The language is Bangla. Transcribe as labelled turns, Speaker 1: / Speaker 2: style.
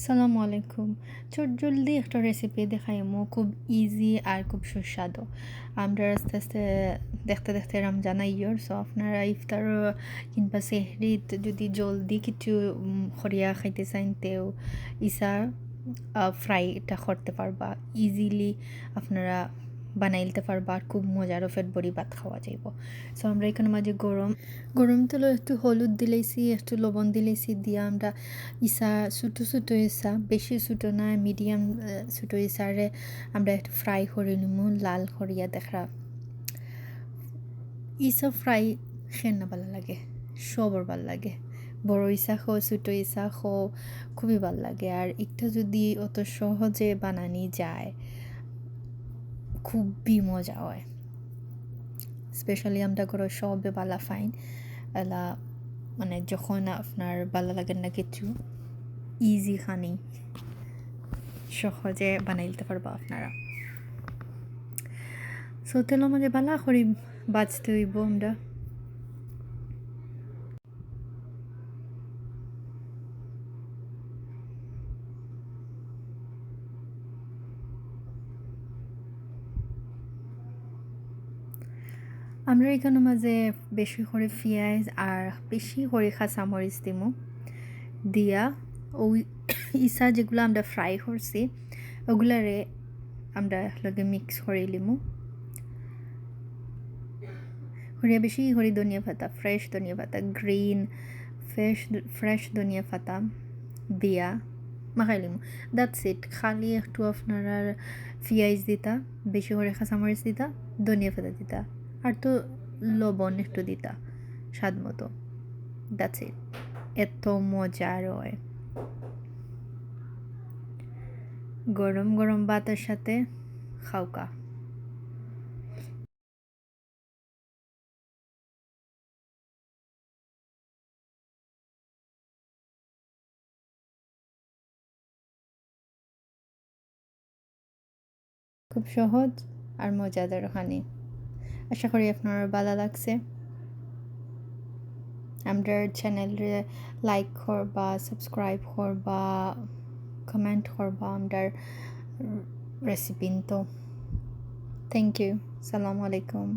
Speaker 1: সালামু আলাইকুম। চটজলদি একটা রেসিপি দেখাইমু, খুব ইজি আর খুব সুস্বাদু। আমরা আস্তে আস্তে দেখতে দেখতে রমজান আইয়র, সো আপনারা ইফতার কিংবা সেহরিত যদি জলদি কিছু খরিয়া খাইতে চাইন তেও ইসা ফ্রাইটা করতে পারবা। ইজিলি আপনারা বানাইলতে পারবা আর খুব মজারও পেট ভরি ভাত খাওয়া যাইব। সো আমরা এখানে মাঝে গরম তেলে একটু হলুদ দিলেছি, একটু লবণ দিলেছি, দিয়া আমরা ইসা ছোটো ছোটো ইসা, বেশি ছোটো না, মিডিয়াম ছোটো ইসারে আমরা একটু ফ্রাই করে নিমু লাল করিয়া দেখা। ইসা ফ্রাই খেয়ে না ভালো লাগে, সবর ভাল লাগে। বড় ইসা খো, ছোটো ইসা খো, খুবই ভাল লাগে। আর একটা যদি অত সহজে বানানি যায় খুবই মজা হয়। স্পেশালি আমরা করো সবে বালা ফাইন এলা, মানে যখন আপনার ভালো লাগে না কিছু, ইজি খানি সহজে বানাইতে পারবা আপনারা। সো তেলের মাঝে বালা করে বাজতে হইব। আমরা এখানে মাঝে বেশি করে পেঁয়াজ আর বেশি করে কাঁচামরিচ দিমু, দিয়া ওই ইসা যেগুলো আমরা ফ্রাই করছি ওগুলারে আমরা লগে মিক্স করে লিমু। হরিয়া বেশি করে ধনিয়া পাতা, ফ্রেশ ধনিয়া পাতা, গ্রিন ফ্রেশ ধনিয়া পাতা দিয়া মাখাই লিমু। That's it. খালি একটু আপনারা পেঁয়াজ দিতা, বেশি করে কাঁচামরিচ দিতা, ধনিয়া পাতা দিতা, আর তো লবণ একটু দিতা স্বাদ মতো। That's it. এত মজার হয় গরম গরম ভাতের সাথে খাওকা। খুব সহজ আর মজাদার খানি। আশা করি আপনার ভালো লাগছে। আমাদের চ্যানেলে লাইক করবা, সাবস্ক্রাইব করবা, কমেন্ট করবা আমাদের রেসিপি। তো থ্যাংক ইউ। সালামু আলাইকুম।